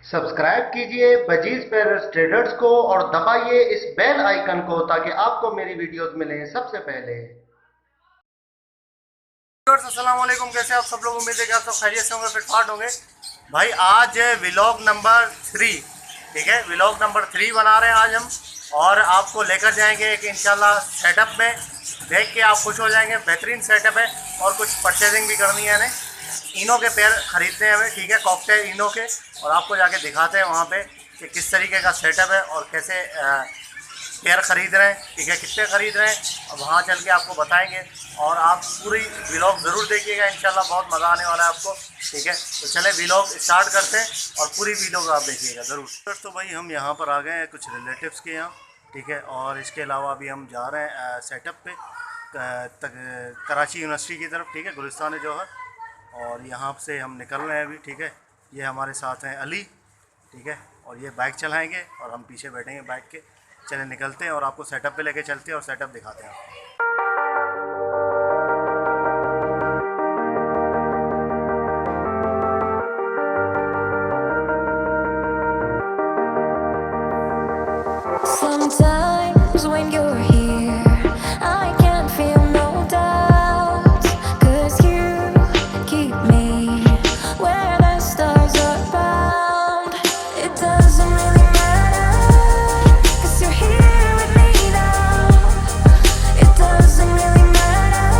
Subscribe कीजिए budgies Perez traders को और दबाइए इस बेल आइकन को ताकि आपको मेरी वीडियोस मिलें सबसे पहले। अस्सलाम वालेकुम, कैसे आप सब लोग? उम्मीद है कि आप सब खैरियत से होंगे, फिटफाट होंगे। भाई आज व्लॉग नंबर 3, ठीक है, व्लॉग नंबर 3 बना रहे हैं आज हम, और आपको लेकर जाएंगे एक इंशाल्लाह सेटअप में। देख के आप खुश हो जाएंगे, बेहतरीन सेटअप है और कुछ परचेजिंग भी करनी है हमें। इनो के पेयर ख़रीदने हैं हमें, ठीक है, कॉकटेल इनो के, और आपको जाके दिखाते हैं वहाँ पे कि किस तरीके का सेटअप है और कैसे पेयर ख़रीद रहे हैं, ठीक है, कितने ख़रीद रहे हैं, और वहाँ चल के आपको बताएंगे। और आप पूरी व्लॉग ज़रूर देखिएगा, इंशाल्लाह बहुत मज़ा आने वाला है आपको, ठीक है। तो चले व्लॉग स्टार्ट करते हैं और पूरी व्लॉग आप देखिएगा ज़रूर। तो भाई हम यहाँ पर आ गए हैं कुछ रिलेटिव्स के यहाँ, ठीक है, और इसके अलावा अभी हम जा रहे हैं सेटअप पे कराची यूनिवर्सिटी की तरफ, ठीक है, गुलिस्तान जौहर। और यहाँ से हम निकल रहे हैं अभी, ठीक है। ये हमारे साथ हैं अली, ठीक है, और ये बाइक चलाएंगे और हम पीछे बैठेंगे बाइक के। चले निकलते हैं और आपको सेटअप पे लेके चलते हैं और सेटअप दिखाते हैं आपको। Sometimes when you're here, I can't feel no doubt, 'cause you keep me where the stars are bound. It doesn't really matter, 'cause you're here with me now. It doesn't really matter.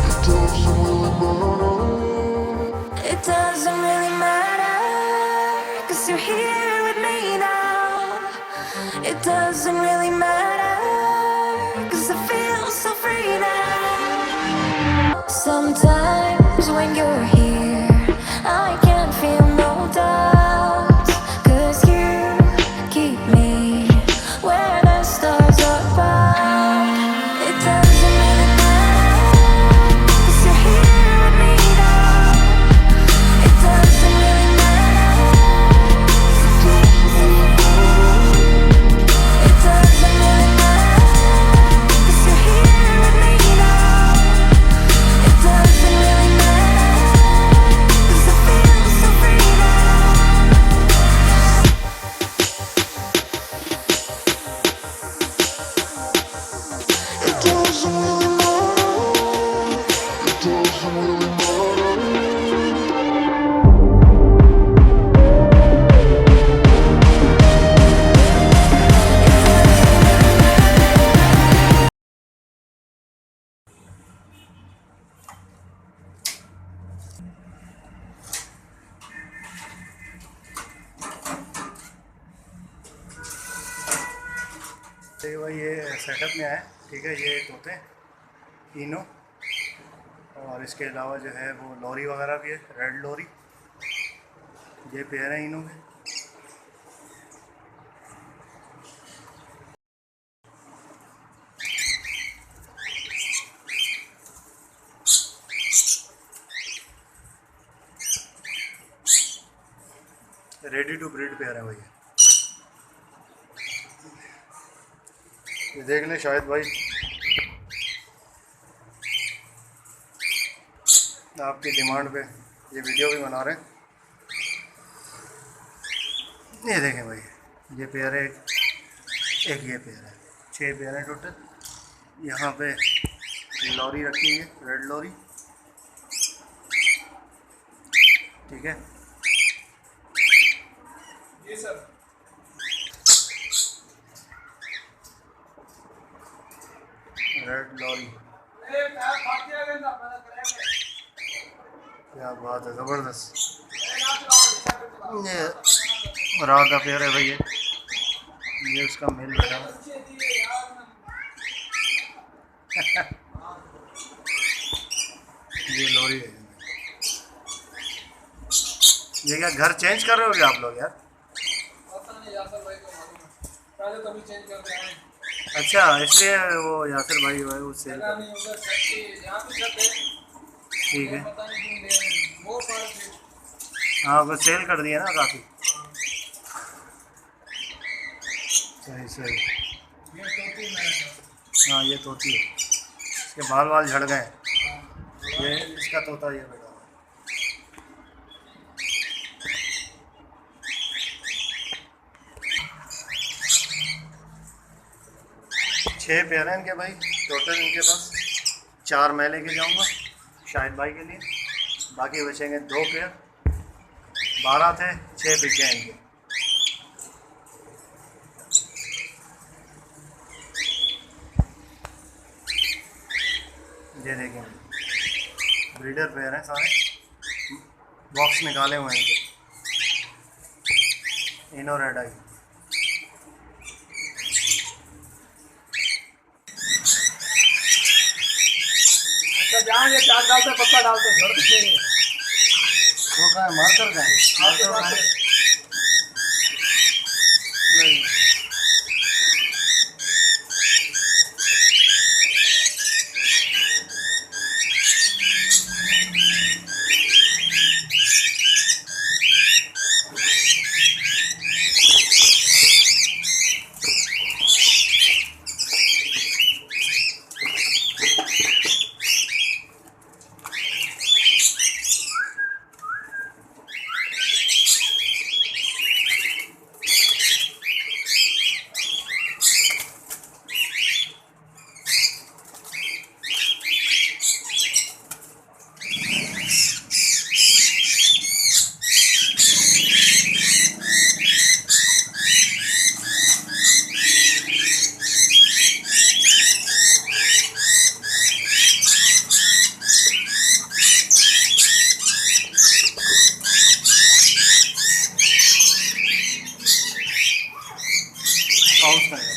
It doesn't really matter. It doesn't really matter, 'cause you're here with me now. It doesn't really matter, 'cause I feel so free now. Sometimes when you're here, I can't feel no doubt, 'cause you keep me where the stars are bound. It doesn't really matter, 'cause you're here with me now. It doesn't really matter. It doesn't really matter, 'cause you're here with me now. It doesn't really matter, 'cause I feel so free now. It doesn't really matter. It doesn't really देखिए भाई ये setup में है, ठीक है, ये तोते इनो, और इसके अलावा जो है वो लॉरी वगैरह भी है, रेड लॉरी। ये पेयर है इनो के। रेडी टू ब्रीड पेयर है भैया। ये देख लें शायद भाई, आपकी डिमांड पे ये वीडियो भी बना रहे हैं। ये देखें भाई, ये पेयर है, एक ये पेयर है, 6 पेयर है टोटल। यहाँ पे लॉरी रखी है, रेड लॉरी, ठीक है। जी सर। रेड लॉरी, क्या बात है, ज़बरदस्त। ये राह का पेयर है भैया, ये उसका मेल बैठा है। ये लॉरी है। ये क्या घर चेंज कर रहे हो क्या आप लोग यार? पहले कभी चेंज कर रहे हैं। अच्छा, इसलिए वो यासिर भाई जो है वो सेल कर, नहीं उधर यहाँ पे छत है, ठीक है। पता नहीं क्यों ले रहे हैं। वो पर हाँ, वो सेल कर दिया ना काफ़ी। सही सही। ये टोपी मेरा। हाँ, ये तोती है, इसके बाल वाल झड़ गए। ये इसका तोता ये बेटा। 6 पेयर हैं इनके भाई टोटल। इनके पास 4 मैं लेके जाऊंगा शाहिद भाई के लिए, बाकी बचेंगे 2 पेयर। 12 थे, 6 बिक गए इनके। ये देखें ब्रीडर पेयर हैं सारे, बॉक्स निकाले हुए हैं इनके। इनो रेड आई। अच्छा जहाँ ये चार डालते पक्का डालते घर पे वो कहाँ है? मार्कर का है? मार्कर कहाँ है? नहीं। पाउच में है।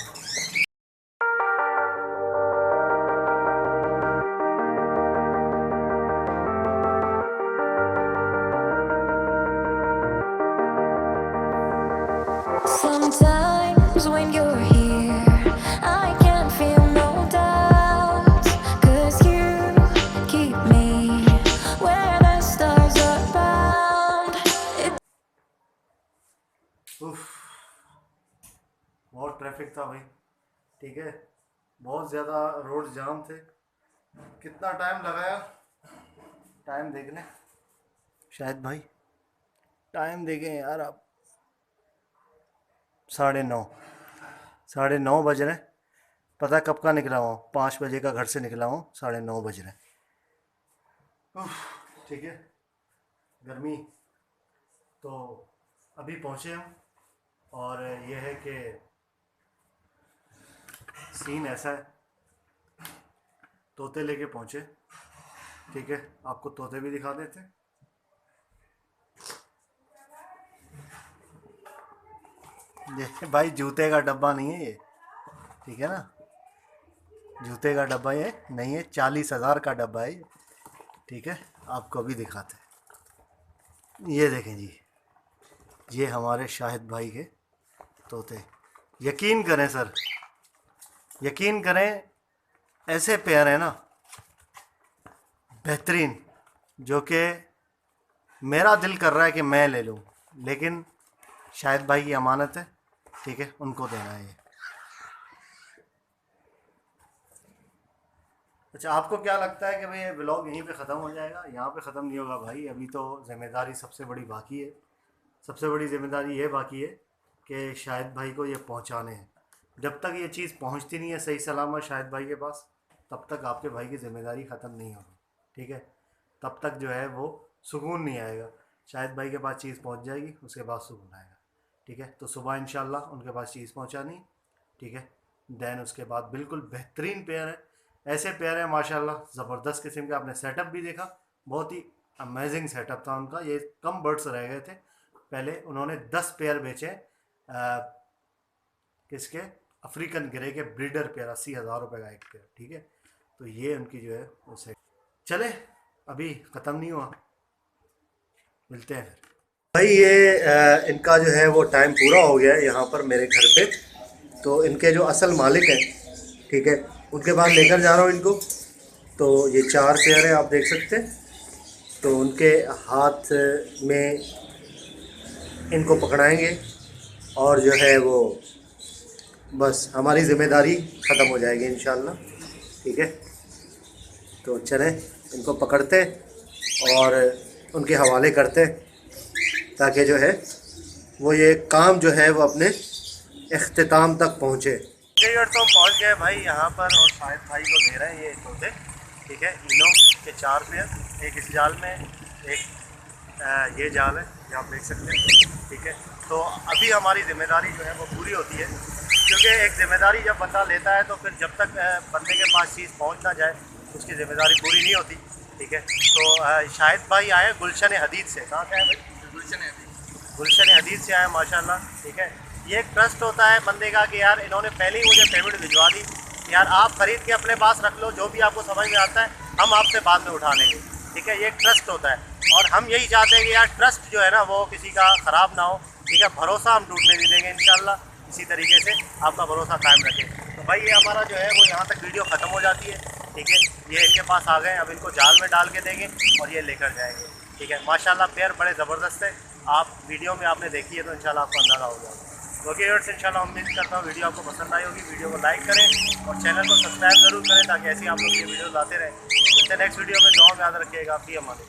Sometimes when you're here, I can feel no doubt, 'cause you keep me where the stars are bound. उफ, बहुत ट्रैफिक था भाई, ठीक है, बहुत ज़्यादा रोड जाम थे। कितना टाइम लगाया, टाइम देख लें शायद भाई, टाइम देखें यार आप। 9:30 बज रहे। पता कब का निकला हूँ? 5 बजे का घर से निकला हूँ, 9:30 बज रहे। उफ, ठीक है, गर्मी तो अभी पहुँचे हम। और ये है कि सीन ऐसा है, तोते लेके पहुँचे, ठीक है, आपको तोते भी दिखा देते। ये भाई जूते का डब्बा नहीं है ये, ठीक है ना, जूते का डब्बा ये नहीं है, 40,000 का डब्बा है ये, ठीक है, आपको अभी दिखाते हैं। ये देखें जी, ये हमारे शाहिद भाई के तोते। यकीन करें सर, यकीन करें, ऐसे पेयर है ना बेहतरीन, जो कि मेरा दिल कर रहा है कि मैं ले लूँ, लेकिन शाहिद भाई की अमानत है, ठीक है, उनको देना है ये। अच्छा, आपको क्या लगता है कि भाई ये व्लॉग यहीं पे ख़त्म हो जाएगा? यहाँ पे ख़त्म नहीं होगा भाई, अभी तो ज़िम्मेदारी सबसे बड़ी बाकी है। सबसे बड़ी ज़िम्मेदारी ये बाकी है कि शाहिद भाई को ये पहुँचाने हैं। जब तक ये चीज़ पहुँचती नहीं है सही सलामत शाहिद भाई के पास, तब तक आपके भाई की ज़िम्मेदारी ख़त्म नहीं होगी, ठीक है, तब तक जो है वो सुकून नहीं आएगा। शाहिद भाई के पास चीज़ पहुँच जाएगी, उसके बाद सुकून आएगा, ठीक है। तो सुबह इंशाल्लाह उनके पास चीज़ पहुँचानी, ठीक है, दैन उसके बाद बिल्कुल बेहतरीन पेयर है, ऐसे पेयर है माशाल्लाह, ज़बरदस्त किस्म के। आपने सेटअप भी देखा, बहुत ही अमेजिंग सेटअप था उनका। ये कम बर्ड्स रह गए थे, पहले उन्होंने 10 पेयर बेचे, किसके, अफ्रीकन ग्रे के ब्रीडर पेयर, 80,000 रुपये का एक पेयर, ठीक है। तो ये उनकी जो है वो सेट। चले, अभी ख़त्म नहीं हुआ, मिलते हैं फिर भाई। ये इनका जो है वो टाइम पूरा हो गया है यहाँ पर मेरे घर पे, तो इनके जो असल मालिक हैं, ठीक है, उनके पास लेकर जा रहा हूँ इनको। तो ये 4 पेयर हैं, आप देख सकते हैं। तो उनके हाथ में इनको पकड़ाएंगे और जो है वो बस हमारी ज़िम्मेदारी ख़त्म हो जाएगी इंशाल्लाह, ठीक है। तो चलें, इनको पकड़ते और उनके हवाले करते, ताकि जो है वो ये काम जो है वो अपने इख्तिताम तक पहुँचे। ओके यार, तो हम पहुँच गए भाई यहाँ पर और शाहिद भाई को दे रहे हैं ये तोते। ठीक है, इनो के 4 पेयर, एक इस जाल में, एक ये जाल है, ये आप देख सकते हैं। ठीक है, तो अभी हमारी ज़िम्मेदारी जो है वो पूरी होती है, क्योंकि एक ज़िम्मेदारी जब बंदा लेता है तो फिर जब तक बंदे के पास चीज़ पहुंच ना जाए उसकी ज़िम्मेदारी पूरी नहीं होती। ठीक है, तो शाहिद भाई आए गुलशन हदीद से। कहाँ से आए भाई? गुलशन हदीद से आए माशाल्लाह। ठीक है, ये एक ट्रस्ट होता है बंदे का कि यार इन्होंने पहले ही मुझे पेमेंट भिजवा दी, यार आप ख़रीद के अपने पास रख लो, जो भी आपको समझ में आता है हम आपसे बाद में उठा लेंगे। ठीक है, ये एक ट्रस्ट होता है और हम यही चाहते हैं कि यार ट्रस्ट जो है ना वो किसी का ख़राब ना हो। ठीक है, भरोसा हम टूटने नहीं देंगे इंशाल्लाह, इसी तरीके से आपका भरोसा कायम रखें। तो भाई ये हमारा जो है वो यहाँ तक वीडियो ख़त्म हो जाती है। ठीक है, ये इनके पास आ गए, अब इनको जाल में डाल के देंगे और ये लेकर जाएंगे। ठीक है, माशाल्लाह पेयर बड़े ज़बरदस्त है, आप वीडियो में आपने देखी है तो इंशाल्लाह आपको अंदाज़ा हो जाएगा। ओके व्यूअर्स, इंशाल्लाह उम्मीद करता हूँ वीडियो आपको पसंद आई होगी। वीडियो को लाइक करें और चैनल को सब्सक्राइब ज़रूर करें ताकि ऐसी आप लोग ये वीडियो लाते रहें। मिलते हैं नेक्स्ट वीडियो में, दुआ में याद रखिएगा। फी अमान।